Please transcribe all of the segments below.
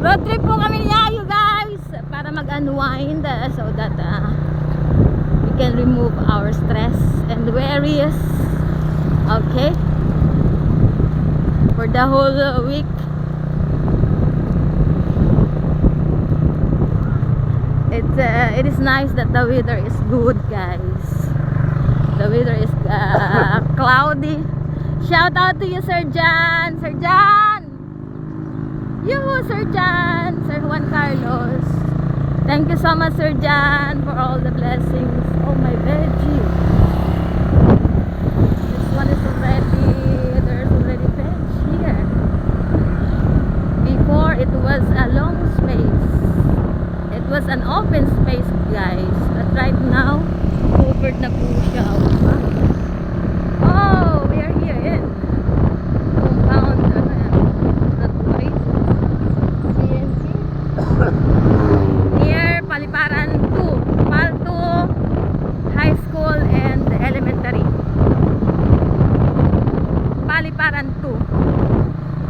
Road trip po kami niya, you guys, para mag-unwind so that we can remove our stress and worries. Okay? For the whole week. It is nice that the weather is good, guys. The weather is cloudy. Shout out to you, Sir Jan. Sir Jan! Yoo, Sir Jan! Sir Juan Carlos. Thank you so much, Sir Jan, for all the blessings. Oh, my veggie. This one is already, there's already veg here. Before, it was a long space. It was an open space, guys. But right now, covered na po siya. Oh, we are here in compound PNP near Paliparan 2, Palto High School and Elementary. Paliparan 2.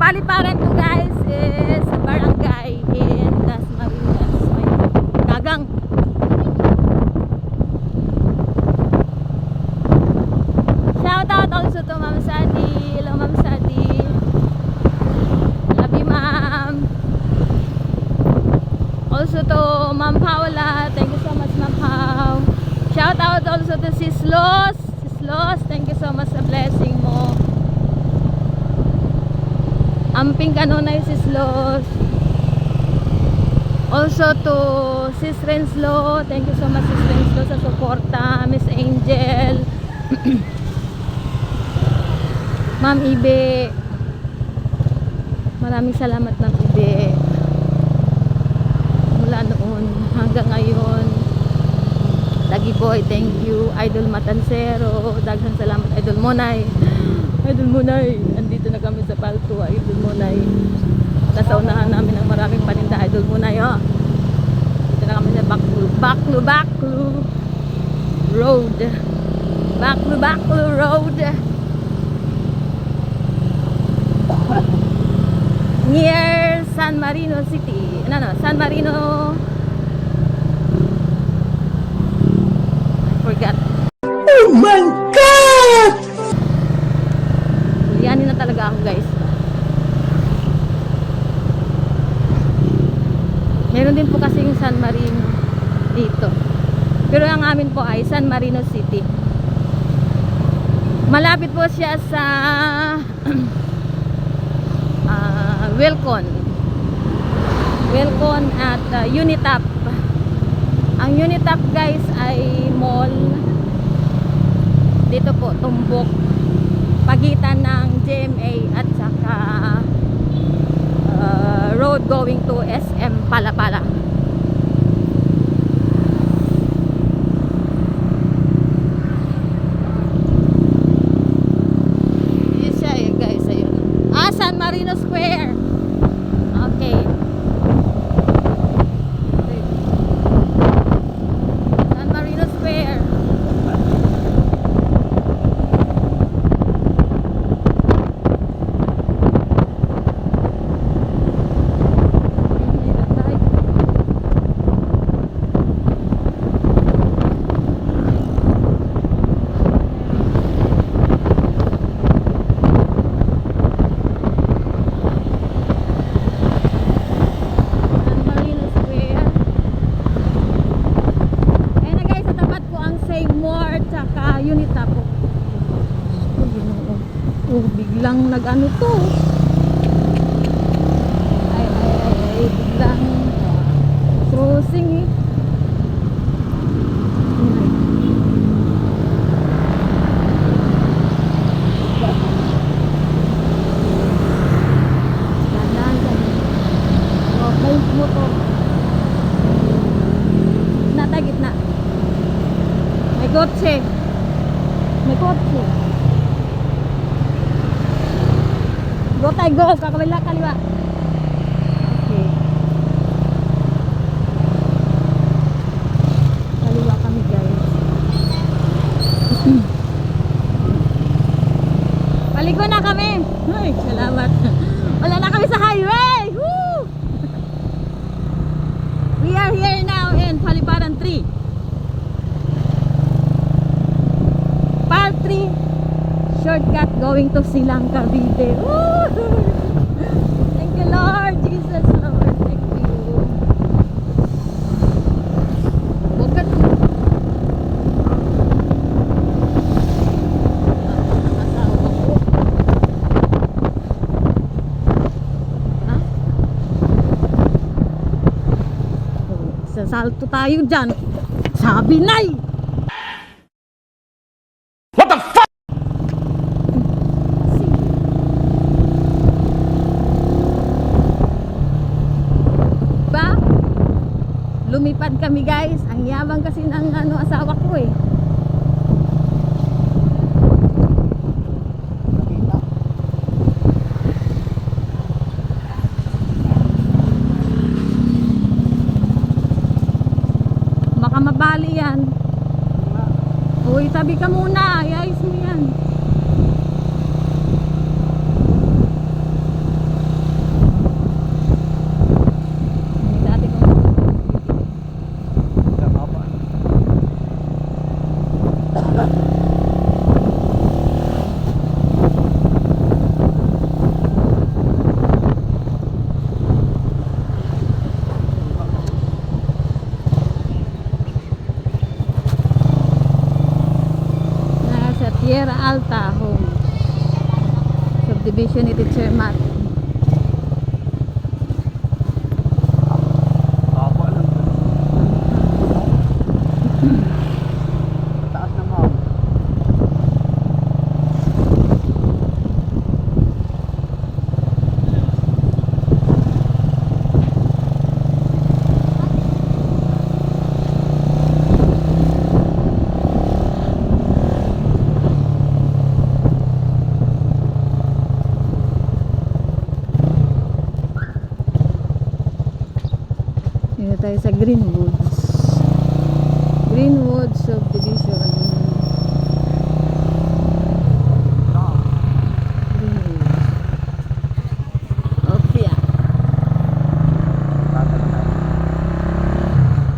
Paliparan 2, guys, is a barangay in Dasmariñas. Nagang. Shout out also to Ma'am Sadi. Hello, Ma'am Sadi. Love you, Ma'am. Also to Ma'am Paula. Thank you so much, Ma'am Pao. Shout out also to Sis Los. Sis Los, thank you so much sa blessing mo. Amping kanunay, Sis Los. Also to Sis Renslo. Thank you so much, Sis Renslo, sa suporta. Miss Angel. Ma'am Ibe, maraming salamat, Ma'am Ibe, mula noon hanggang ngayon. Lagi Boy, thank you. Idol Matansero, daghang salamat. Idol Monay, Idol Monay, andito na kami sa Palto. Idol Monay, nasa unahan namin ng maraming paninda. Idol Monay, oh, dito na kami sa Baklu Road. Baklu Road near San Marino City. San Marino. I forgot. Oh my God! Lianin na talaga ako, guys. Meron din po kasing San Marino dito. Pero ang amin po ay San Marino City. Malapit po siya sa Wilcon at Unitap. Ang Unitap, guys, ay mall dito po, tumbok, pagitan ng GMA at saka road going to SM Palapala. Yes siya, guys, ayun. San Marino Square. Okay. San Marino Square. Biglang nag-ano to, ay biglang crossing eh. May motor nata gitna, may kotse. Go tayo, go. Kakawala, kaliwa. Okay. Kaliwa kami, guys. Paligo na kami. Ay, salamat. Wala na kami sa highway. Woo! going to Silang Cavite. Woo! Thank you, Lord Jesus, Lord. Thank you. Huwag ka naman. Asawa ko. Ha? Sasalto tayo dyan. Sabi nay! Ba? Lumipad kami guys. Ang yabang kasi ng asawa ko eh. Baka mabali yan. Uy, tabi ka muna. Ayos mo yan. Dati ko. Nasa Tierra Alta Home Subdivision ni Teacher Matt. Taas na ma'am. Dito tayo sa Greenwoods. Greenwood Subdivision. Greenwood. Okay.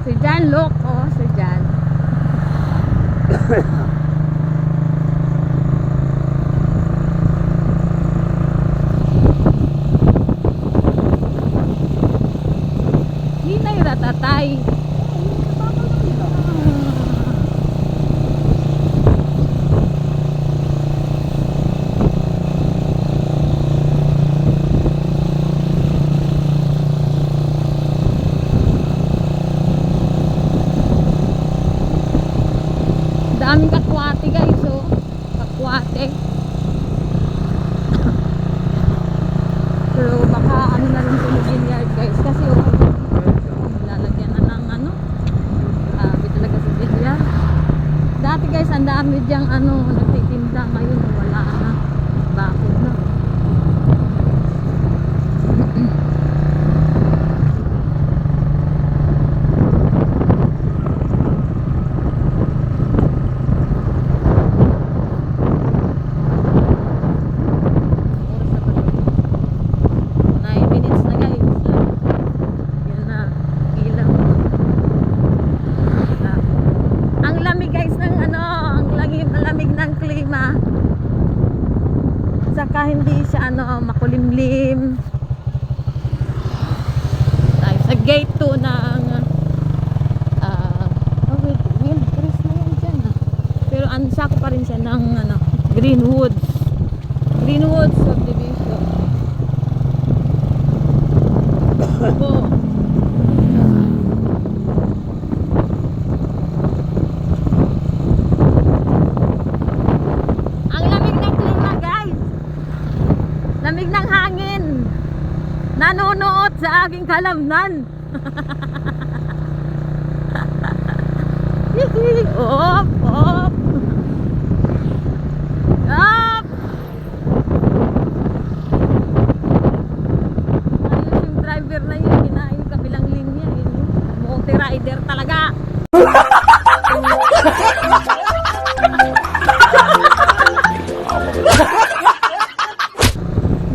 Si Jan loko, si Jan. Hinay ratatay. Daming kakwate guys, oh. Kakwate. Pero baka ano na rin tumigin yard guys kasi oh, lalagyan na ng grabe talaga sa yard. Dati guys ang dami diyang nagtitinda, ngayon wala na. Bakit na? Saka hindi siya makulimlim. Tayo sa gate 2 ng wait, yun, Chris na yan dyan pero sako pa rin siya ng Greenwood Subdivision. Opo. Lamig ng hangin. Nanonood sa aking kalamnan. Op, op. Op. Ayos yung driver na yun. Kinain yung kabilang linya. Multi rider talaga.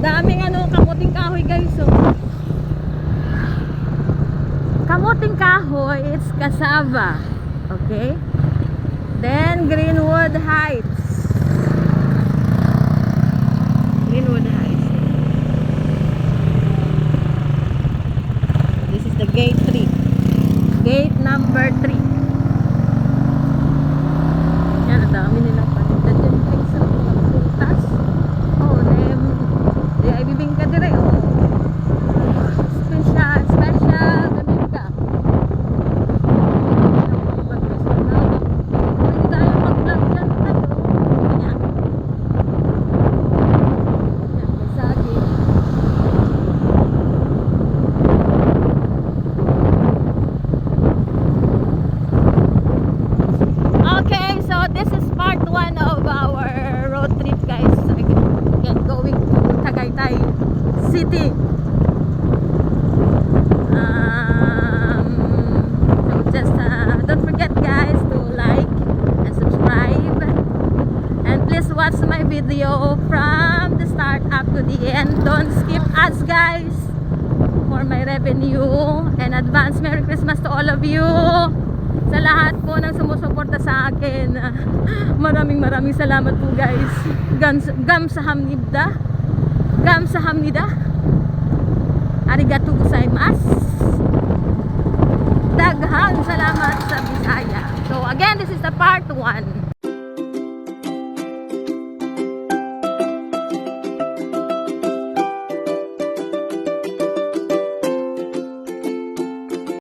Daming kamuting kahoy guys, oh. Kamuting kahoy, it's cassava. Okay? Then Greenwood Heights. Greenwood High School. This is the gate 3. Gate number 3. Yan, ang dami nilang panindan dyan guys. Sa mga prutas. Oh, di ay bibingka dire. Oh. Special. Ganun ka. Pwede tayo mag-vlog dyan. Ay, oh. Yan. Yan, may saging. Okay, so this is part 1 of our road trip guys. Again, going to Tagaytay City. So just don't forget guys to like and subscribe. And please watch my video from the start up to the end. Don't skip ads guys for my revenue. And advance Merry Christmas to all of you. Sa lahat po ng sumusuporta sa akin, maraming salamat po guys. Gamsahamnida. Arigatou gozaimasu. Daghang salamat sa Bisaya. So again, this is the part 1.